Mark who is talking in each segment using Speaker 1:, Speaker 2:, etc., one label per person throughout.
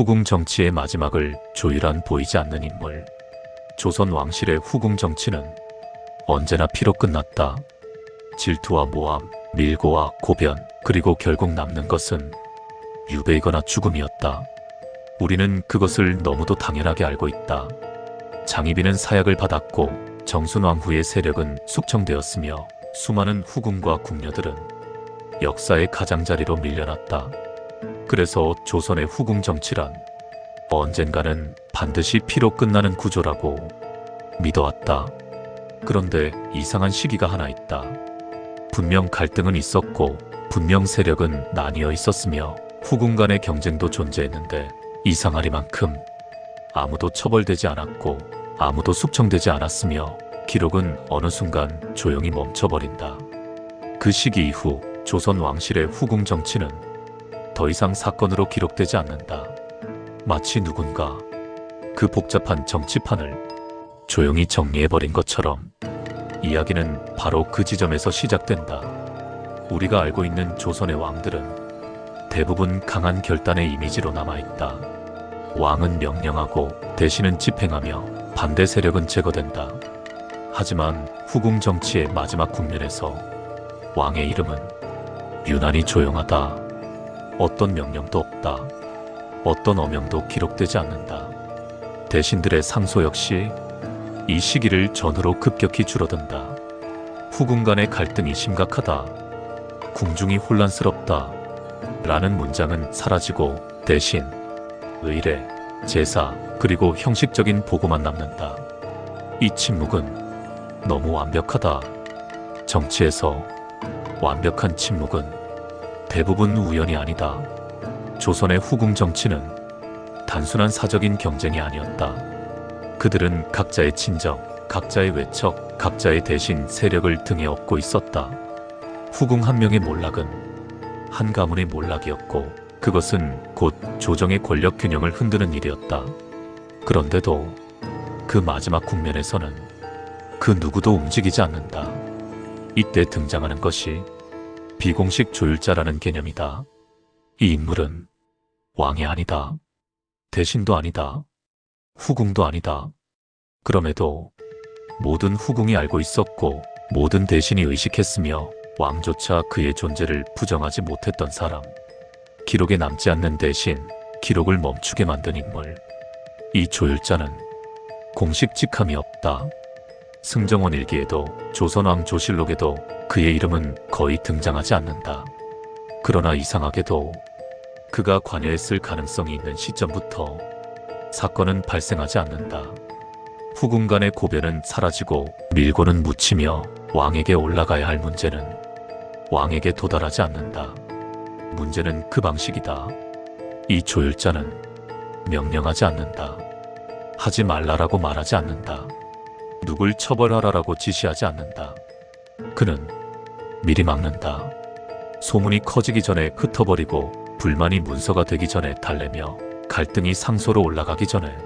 Speaker 1: 후궁 정치의 마지막을 조율한 보이지 않는 인물. 조선 왕실의 후궁 정치는 언제나 피로 끝났다. 질투와 모함, 밀고와 고변, 그리고 결국 남는 것은 유배이거나 죽음이었다. 우리는 그것을 너무도 당연하게 알고 있다. 장희빈은 사약을 받았고 정순왕 후의 세력은 숙청되었으며 수많은 후궁과 궁녀들은 역사의 가장자리로 밀려났다. 그래서 조선의 후궁 정치란 언젠가는 반드시 피로 끝나는 구조라고 믿어왔다. 그런데 이상한 시기가 하나 있다. 분명 갈등은 있었고 분명 세력은 나뉘어 있었으며 후궁 간의 경쟁도 존재했는데 이상하리만큼 아무도 처벌되지 않았고 아무도 숙청되지 않았으며 기록은 어느 순간 조용히 멈춰버린다. 그 시기 이후 조선 왕실의 후궁 정치는 더 이상 사건으로 기록되지 않는다. 마치 누군가 그 복잡한 정치판을 조용히 정리해버린 것처럼 이야기는 바로 그 지점에서 시작된다. 우리가 알고 있는 조선의 왕들은 대부분 강한 결단의 이미지로 남아있다. 왕은 명령하고 대신은 집행하며 반대 세력은 제거된다. 하지만 후궁 정치의 마지막 국면에서 왕의 이름은 유난히 조용하다. 어떤 명령도 없다. 어떤 어명도 기록되지 않는다. 대신들의 상소 역시 이 시기를 전후로 급격히 줄어든다. 후궁 간의 갈등이 심각하다. 궁중이 혼란스럽다. 라는 문장은 사라지고 대신 의례, 제사, 그리고 형식적인 보고만 남는다. 이 침묵은 너무 완벽하다. 정치에서 완벽한 침묵은 대부분 우연이 아니다. 조선의 후궁 정치는 단순한 사적인 경쟁이 아니었다. 그들은 각자의 친정, 각자의 외척, 각자의 대신 세력을 등에 업고 있었다. 후궁 한 명의 몰락은 한 가문의 몰락이었고 그것은 곧 조정의 권력 균형을 흔드는 일이었다. 그런데도 그 마지막 국면에서는 그 누구도 움직이지 않는다. 이때 등장하는 것이 비공식 조율자라는 개념이다. 이 인물은 왕이 아니다. 대신도 아니다. 후궁도 아니다. 그럼에도 모든 후궁이 알고 있었고 모든 대신이 의식했으며 왕조차 그의 존재를 부정하지 못했던 사람. 기록에 남지 않는 대신 기록을 멈추게 만든 인물. 이 조율자는 공식 직함이 없다. 승정원 일기에도 조선왕 조실록에도 그의 이름은 거의 등장하지 않는다. 그러나 이상하게도 그가 관여했을 가능성이 있는 시점부터 사건은 발생하지 않는다. 후궁 간의 고변은 사라지고 밀고는 묻히며 왕에게 올라가야 할 문제는 왕에게 도달하지 않는다. 문제는 그 방식이다. 이 조율자는 명령하지 않는다. 하지 말라라고 말하지 않는다. 누굴 처벌하라라고 지시하지 않는다. 그는 미리 막는다. 소문이 커지기 전에 흩어버리고 불만이 문서가 되기 전에 달래며 갈등이 상소로 올라가기 전에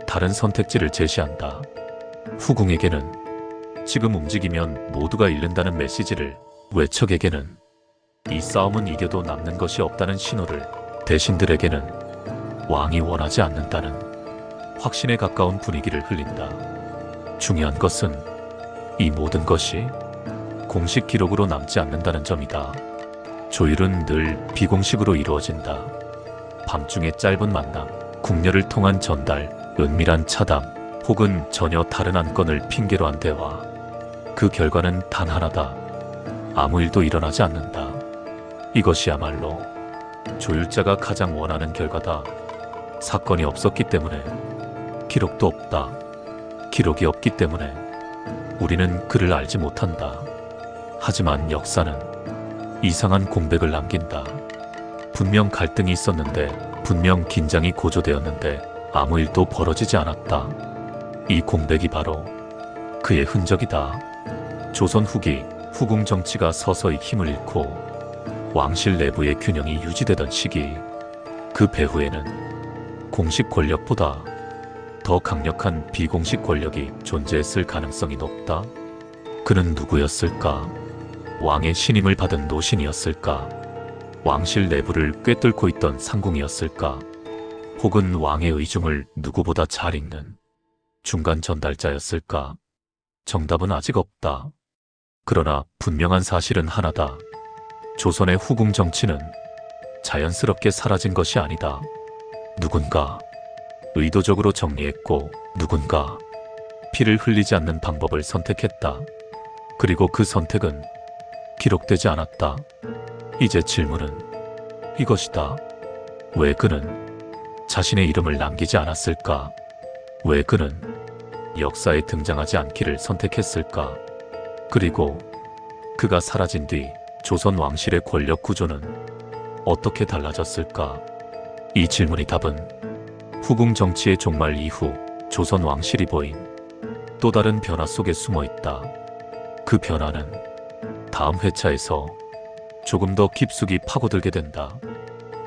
Speaker 1: 다른 선택지를 제시한다. 후궁에게는 지금 움직이면 모두가 잃는다는 메시지를, 외척에게는 이 싸움은 이겨도 남는 것이 없다는 신호를, 대신들에게는 왕이 원하지 않는다는 확신에 가까운 분위기를 흘린다. 중요한 것은 이 모든 것이 공식 기록으로 남지 않는다는 점이다. 조율은 늘 비공식으로 이루어진다. 밤중의 짧은 만남, 궁녀를 통한 전달, 은밀한 차담, 혹은 전혀 다른 안건을 핑계로 한 대화. 그 결과는 단 하나다. 아무 일도 일어나지 않는다. 이것이야말로 조율자가 가장 원하는 결과다. 사건이 없었기 때문에, 기록도 없다. 기록이 없기 때문에 우리는 그를 알지 못한다. 하지만 역사는 이상한 공백을 남긴다. 분명 갈등이 있었는데, 분명 긴장이 고조되었는데 아무 일도 벌어지지 않았다. 이 공백이 바로 그의 흔적이다. 조선 후기 후궁 정치가 서서히 힘을 잃고 왕실 내부의 균형이 유지되던 시기, 그 배후에는 공식 권력보다 더 강력한 비공식 권력이 존재했을 가능성이 높다. 그는 누구였을까? 왕의 신임을 받은 노신이었을까? 왕실 내부를 꿰뚫고 있던 상궁이었을까? 혹은 왕의 의중을 누구보다 잘 읽는 중간 전달자였을까? 정답은 아직 없다. 그러나 분명한 사실은 하나다. 조선의 후궁 정치는 자연스럽게 사라진 것이 아니다. 누군가 의도적으로 정리했고 누군가 피를 흘리지 않는 방법을 선택했다. 그리고 그 선택은 기록되지 않았다. 이제 질문은 이것이다. 왜 그는 자신의 이름을 남기지 않았을까? 왜 그는 역사에 등장하지 않기를 선택했을까? 그리고 그가 사라진 뒤 조선 왕실의 권력 구조는 어떻게 달라졌을까? 이 질문의 답은 후궁 정치의 종말 이후 조선 왕실이 보인 또 다른 변화 속에 숨어 있다. 그 변화는 다음 회차에서 조금 더 깊숙이 파고들게 된다.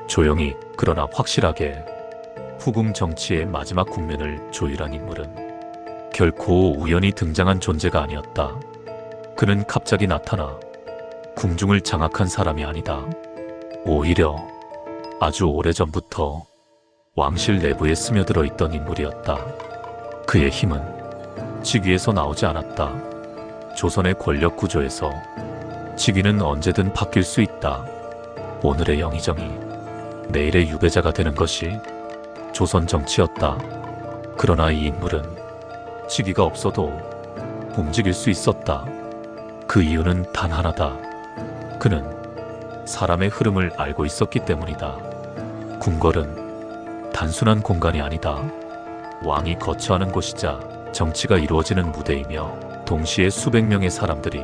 Speaker 1: 조용히 그러나 확실하게 후궁 정치의 마지막 국면을 조율한 인물은 결코 우연히 등장한 존재가 아니었다. 그는 갑자기 나타나 궁중을 장악한 사람이 아니다. 오히려 아주 오래전부터 왕실 내부에 스며들어 있던 인물이었다. 그의 힘은 직위에서 나오지 않았다. 조선의 권력 구조에서 직위는 언제든 바뀔 수 있다. 오늘의 영의정이 내일의 유배자가 되는 것이 조선 정치였다. 그러나 이 인물은 직위가 없어도 움직일 수 있었다. 그 이유는 단 하나다. 그는 사람의 흐름을 알고 있었기 때문이다. 궁궐은 단순한 공간이 아니다. 왕이 거처하는 곳이자 정치가 이루어지는 무대이며 동시에 수백 명의 사람들이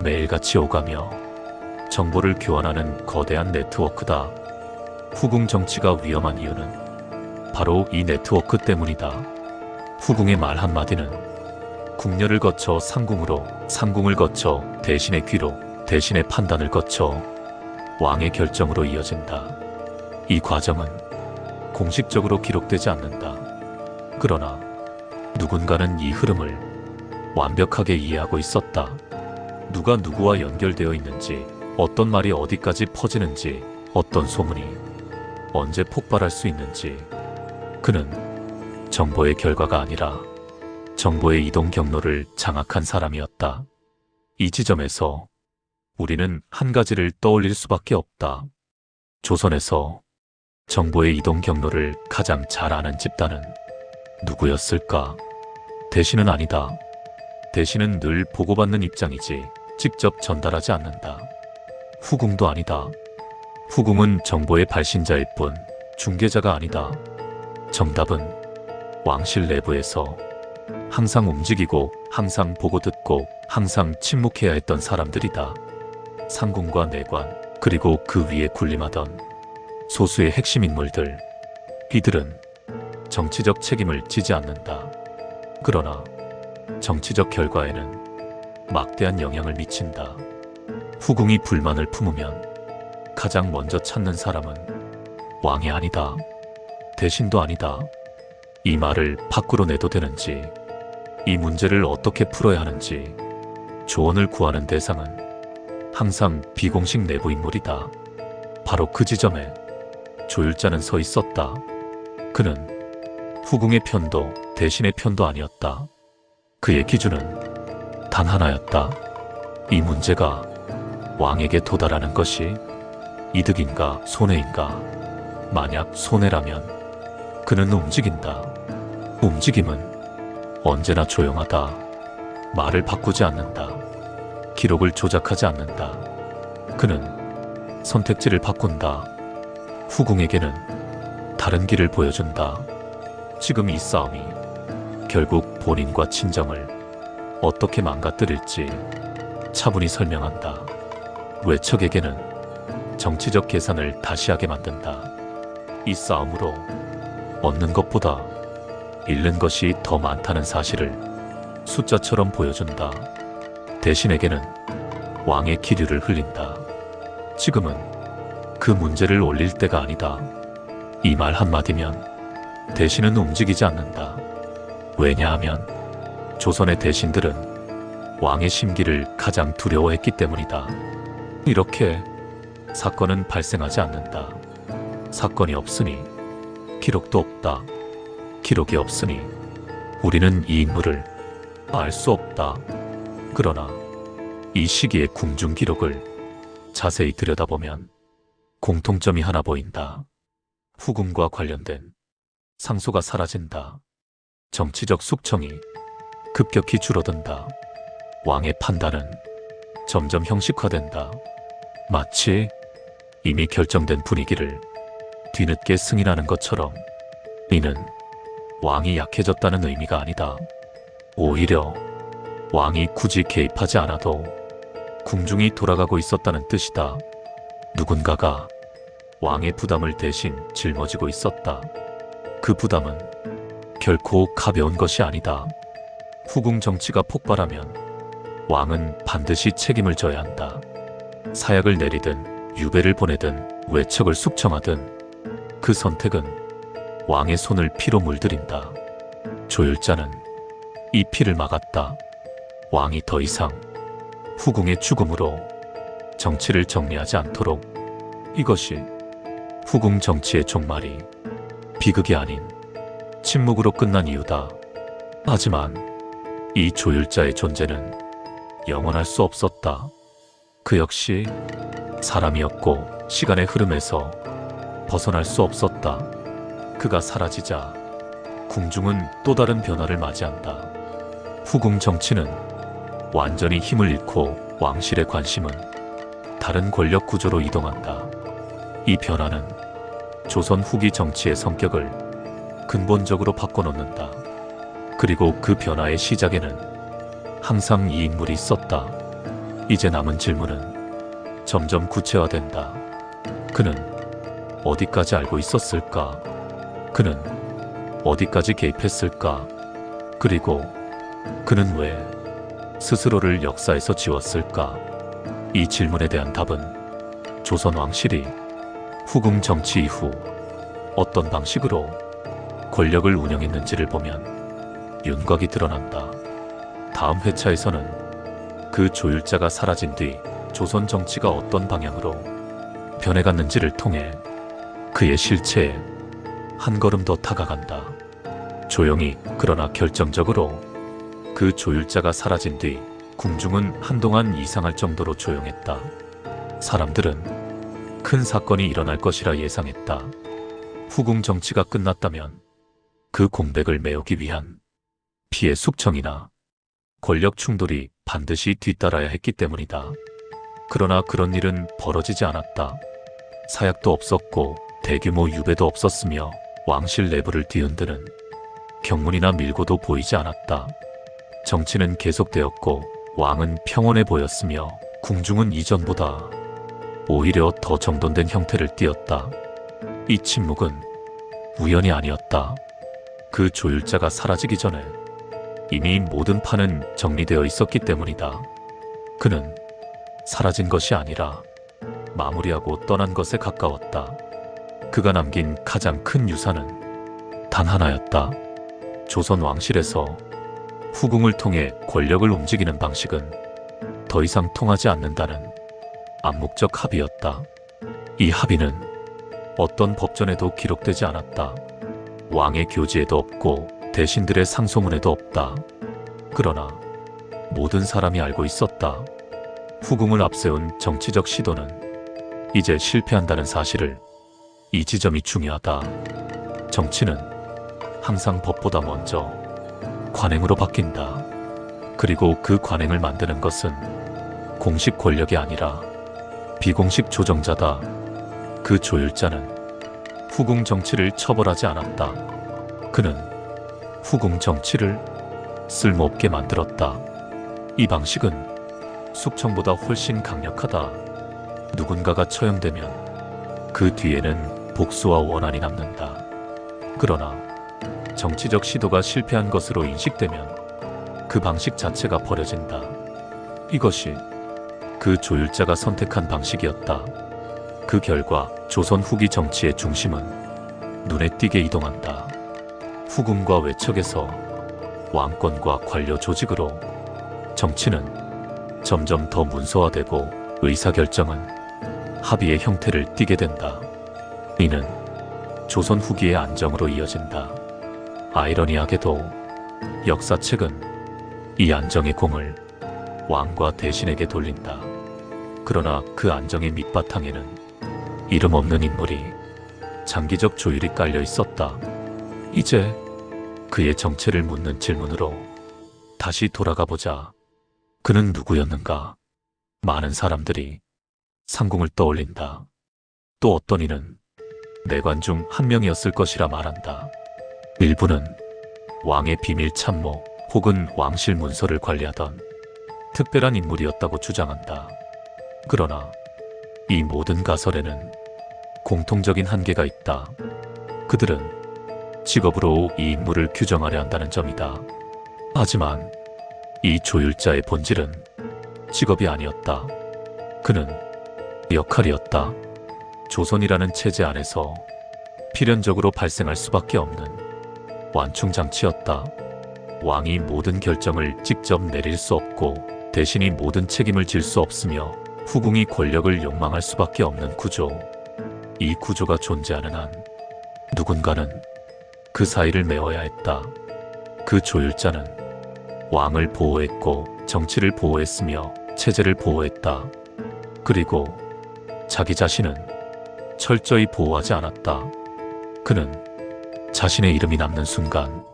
Speaker 1: 매일같이 오가며 정보를 교환하는 거대한 네트워크다. 후궁 정치가 위험한 이유는 바로 이 네트워크 때문이다. 후궁의 말 한마디는 궁녀를 거쳐 상궁으로, 상궁을 거쳐 대신의 귀로, 대신의 판단을 거쳐 왕의 결정으로 이어진다. 이 과정은 공식적으로 기록되지 않는다. 그러나 누군가는 이 흐름을 완벽하게 이해하고 있었다. 누가 누구와 연결되어 있는지, 어떤 말이 어디까지 퍼지는지, 어떤 소문이 언제 폭발할 수 있는지. 그는 정보의 결과가 아니라 정보의 이동 경로를 장악한 사람이었다. 이 지점에서 우리는 한 가지를 떠올릴 수밖에 없다. 조선에서 정보의 이동 경로를 가장 잘 아는 집단은 누구였을까? 대신은 아니다. 대신은 늘 보고받는 입장이지 직접 전달하지 않는다. 후궁도 아니다. 후궁은 정보의 발신자일 뿐 중개자가 아니다. 정답은 왕실 내부에서 항상 움직이고 항상 보고 듣고 항상 침묵해야 했던 사람들이다. 상궁과 내관, 그리고 그 위에 군림하던 소수의 핵심 인물들. 이들은 정치적 책임을 지지 않는다. 그러나 정치적 결과에는 막대한 영향을 미친다. 후궁이 불만을 품으면 가장 먼저 찾는 사람은 왕이 아니다. 대신도 아니다. 이 말을 밖으로 내도 되는지, 이 문제를 어떻게 풀어야 하는지 조언을 구하는 대상은 항상 비공식 내부 인물이다. 바로 그 지점에 조율자는 서 있었다. 그는 후궁의 편도 대신의 편도 아니었다. 그의 기준은 단 하나였다. 이 문제가 왕에게 도달하는 것이 이득인가 손해인가. 만약 손해라면 그는 움직인다. 움직임은 언제나 조용하다. 말을 바꾸지 않는다. 기록을 조작하지 않는다. 그는 선택지를 바꾼다. 후궁에게는 다른 길을 보여준다. 지금 이 싸움이 결국 본인과 친정을 어떻게 망가뜨릴지 차분히 설명한다. 외척에게는 정치적 계산을 다시 하게 만든다. 이 싸움으로 얻는 것보다 잃는 것이 더 많다는 사실을 숫자처럼 보여준다. 대신에게는 왕의 기류를 흘린다. 지금은 그 문제를 올릴 때가 아니다. 이 말 한마디면 대신은 움직이지 않는다. 왜냐하면 조선의 대신들은 왕의 심기를 가장 두려워했기 때문이다. 이렇게 사건은 발생하지 않는다. 사건이 없으니 기록도 없다. 기록이 없으니 우리는 이 인물을 알 수 없다. 그러나 이 시기의 궁중 기록을 자세히 들여다보면 공통점이 하나 보인다. 후궁과 관련된 상소가 사라진다. 정치적 숙청이 급격히 줄어든다. 왕의 판단은 점점 형식화된다. 마치 이미 결정된 분위기를 뒤늦게 승인하는 것처럼. 이는 왕이 약해졌다는 의미가 아니다. 오히려 왕이 굳이 개입하지 않아도 궁중이 돌아가고 있었다는 뜻이다. 누군가가 왕의 부담을 대신 짊어지고 있었다. 그 부담은 결코 가벼운 것이 아니다. 후궁 정치가 폭발하면 왕은 반드시 책임을 져야 한다. 사약을 내리든 유배를 보내든 외척을 숙청하든 그 선택은 왕의 손을 피로 물들인다. 조율자는 이 피를 막았다. 왕이 더 이상 후궁의 죽음으로 정치를 정리하지 않도록. 이것이 후궁 정치의 종말이 비극이 아닌 침묵으로 끝난 이유다. 하지만 이 조율자의 존재는 영원할 수 없었다. 그 역시 사람이었고 시간의 흐름에서 벗어날 수 없었다. 그가 사라지자 궁중은 또 다른 변화를 맞이한다. 후궁 정치는 완전히 힘을 잃고 왕실의 관심은 다른 권력 구조로 이동한다. 이 변화는 조선 후기 정치의 성격을 근본적으로 바꿔놓는다. 그리고 그 변화의 시작에는 항상 이 인물이 있었다. 이제 남은 질문은 점점 구체화된다. 그는 어디까지 알고 있었을까? 그는 어디까지 개입했을까? 그리고 그는 왜 스스로를 역사에서 지웠을까? 이 질문에 대한 답은 조선 왕실이 후궁 정치 이후 어떤 방식으로 권력을 운영했는지를 보면 윤곽이 드러난다. 다음 회차에서는 그 조율자가 사라진 뒤 조선 정치가 어떤 방향으로 변해갔는지를 통해 그의 실체에 한 걸음 더 다가간다. 조용히 그러나 결정적으로 그 조율자가 사라진 뒤 궁중은 한동안 이상할 정도로 조용했다. 사람들은 큰 사건이 일어날 것이라 예상했다. 후궁 정치가 끝났다면 그 공백을 메우기 위한 피해 숙청이나 권력 충돌이 반드시 뒤따라야 했기 때문이다. 그러나 그런 일은 벌어지지 않았다. 사약도 없었고 대규모 유배도 없었으며 왕실 내부를 뒤흔드는 경문이나 밀고도 보이지 않았다. 정치는 계속되었고 왕은 평온해 보였으며 궁중은 이전보다 오히려 더 정돈된 형태를 띠었다. 이 침묵은 우연이 아니었다. 그 조율자가 사라지기 전에 이미 모든 판은 정리되어 있었기 때문이다. 그는 사라진 것이 아니라 마무리하고 떠난 것에 가까웠다. 그가 남긴 가장 큰 유산은 단 하나였다. 조선 왕실에서 후궁을 통해 권력을 움직이는 방식은 더 이상 통하지 않는다는 암묵적 합의였다. 이 합의는 어떤 법전에도 기록되지 않았다. 왕의 교지에도 없고 대신들의 상소문에도 없다. 그러나 모든 사람이 알고 있었다. 후궁을 앞세운 정치적 시도는 이제 실패한다는 사실을. 이 지점이 중요하다. 정치는 항상 법보다 먼저 관행으로 바뀐다. 그리고 그 관행을 만드는 것은 공식 권력이 아니라 비공식 조정자다. 그 조율자는 후궁 정치를 처벌하지 않았다. 그는 후궁 정치를 쓸모없게 만들었다. 이 방식은 숙청보다 훨씬 강력하다. 누군가가 처형되면 그 뒤에는 복수와 원한이 남는다. 그러나 정치적 시도가 실패한 것으로 인식되면 그 방식 자체가 버려진다. 이것이 그 조율자가 선택한 방식이었다. 그 결과 조선 후기 정치의 중심은 눈에 띄게 이동한다. 후궁과 외척에서 왕권과 관료 조직으로 정치는 점점 더 문서화되고 의사결정은 합의의 형태를 띠게 된다. 이는 조선 후기의 안정으로 이어진다. 아이러니하게도 역사책은 이 안정의 공을 왕과 대신에게 돌린다. 그러나 그 안정의 밑바탕에는 이름 없는 인물이 장기적 조율이 깔려 있었다. 이제 그의 정체를 묻는 질문으로 다시 돌아가 보자. 그는 누구였는가? 많은 사람들이 상궁을 떠올린다. 또 어떤 이는 내관 중 한 명이었을 것이라 말한다. 일부는 왕의 비밀 참모 혹은 왕실 문서를 관리하던 특별한 인물이었다고 주장한다. 그러나 이 모든 가설에는 공통적인 한계가 있다. 그들은 직업으로 이 인물을 규정하려 한다는 점이다. 하지만 이 조율자의 본질은 직업이 아니었다. 그는 역할이었다. 조선이라는 체제 안에서 필연적으로 발생할 수밖에 없는 완충장치였다. 왕이 모든 결정을 직접 내릴 수 없고 대신이 모든 책임을 질 수 없으며 후궁이 권력을 욕망할 수밖에 없는 구조. 이 구조가 존재하는 한 누군가는 그 사이를 메워야 했다. 그 조율자는 왕을 보호했고 정치를 보호했으며 체제를 보호했다. 그리고 자기 자신은 철저히 보호하지 않았다. 그는 자신의 이름이 남는 순간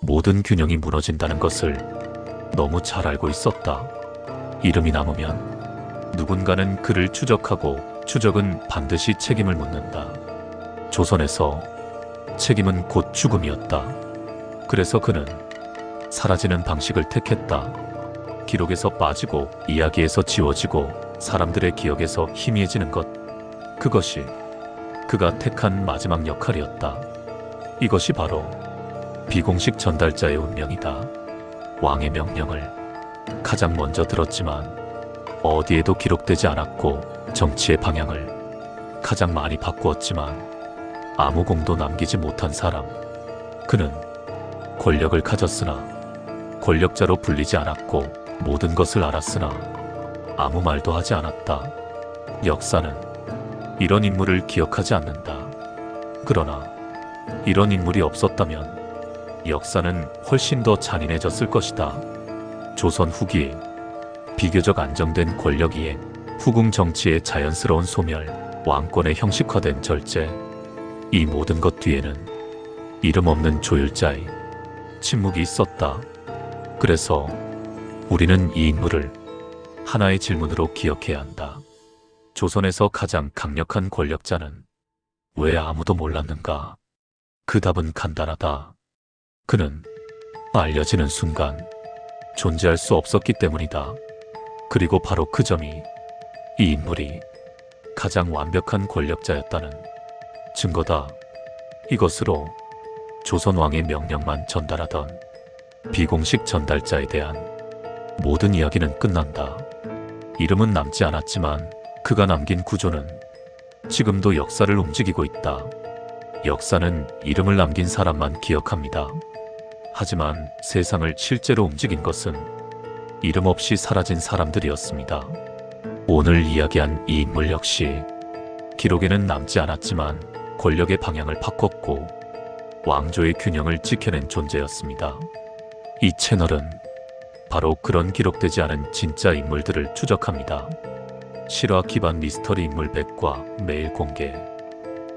Speaker 1: 모든 균형이 무너진다는 것을 너무 잘 알고 있었다. 이름이 남으면 누군가는 그를 추적하고 추적은 반드시 책임을 묻는다. 조선에서 책임은 곧 죽음이었다. 그래서 그는 사라지는 방식을 택했다. 기록에서 빠지고 이야기에서 지워지고 사람들의 기억에서 희미해지는 것. 그것이 그가 택한 마지막 역할이었다. 이것이 바로 비공식 전달자의 운명이다. 왕의 명령을 가장 먼저 들었지만 어디에도 기록되지 않았고 정치의 방향을 가장 많이 바꾸었지만 아무 공도 남기지 못한 사람. 그는 권력을 가졌으나 권력자로 불리지 않았고 모든 것을 알았으나 아무 말도 하지 않았다. 역사는 이런 인물을 기억하지 않는다. 그러나 이런 인물이 없었다면 역사는 훨씬 더 잔인해졌을 것이다. 조선 후기에 비교적 안정된 권력 이행, 후궁 정치의 자연스러운 소멸, 왕권의 형식화된 절제, 이 모든 것 뒤에는 이름 없는 조율자의 침묵이 있었다. 그래서 우리는 이 인물을 하나의 질문으로 기억해야 한다. 조선에서 가장 강력한 권력자는 왜 아무도 몰랐는가? 그 답은 간단하다. 그는 알려지는 순간 존재할 수 없었기 때문이다. 그리고 바로 그 점이 이 인물이 가장 완벽한 권력자였다는 증거다. 이것으로 조선 왕의 명령만 전달하던 비공식 전달자에 대한 모든 이야기는 끝난다. 이름은 남지 않았지만 그가 남긴 구조는 지금도 역사를 움직이고 있다. 역사는 이름을 남긴 사람만 기억합니다. 하지만 세상을 실제로 움직인 것은 이름 없이 사라진 사람들이었습니다. 오늘 이야기한 이 인물 역시 기록에는 남지 않았지만 권력의 방향을 바꿨고 왕조의 균형을 지켜낸 존재였습니다. 이 채널은 바로 그런 기록되지 않은 진짜 인물들을 추적합니다. 실화 기반 미스터리 인물 100과 매일 공개.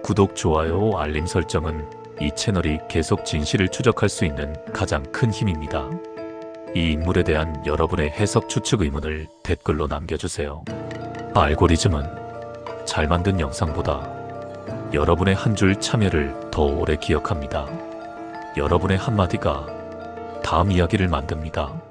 Speaker 1: 구독, 좋아요, 알림 설정은 이 채널이 계속 진실을 추적할 수 있는 가장 큰 힘입니다. 이 인물에 대한 여러분의 해석 추측 의문을 댓글로 남겨주세요. 알고리즘은 잘 만든 영상보다 여러분의 한 줄 참여를 더 오래 기억합니다. 여러분의 한마디가 다음 이야기를 만듭니다.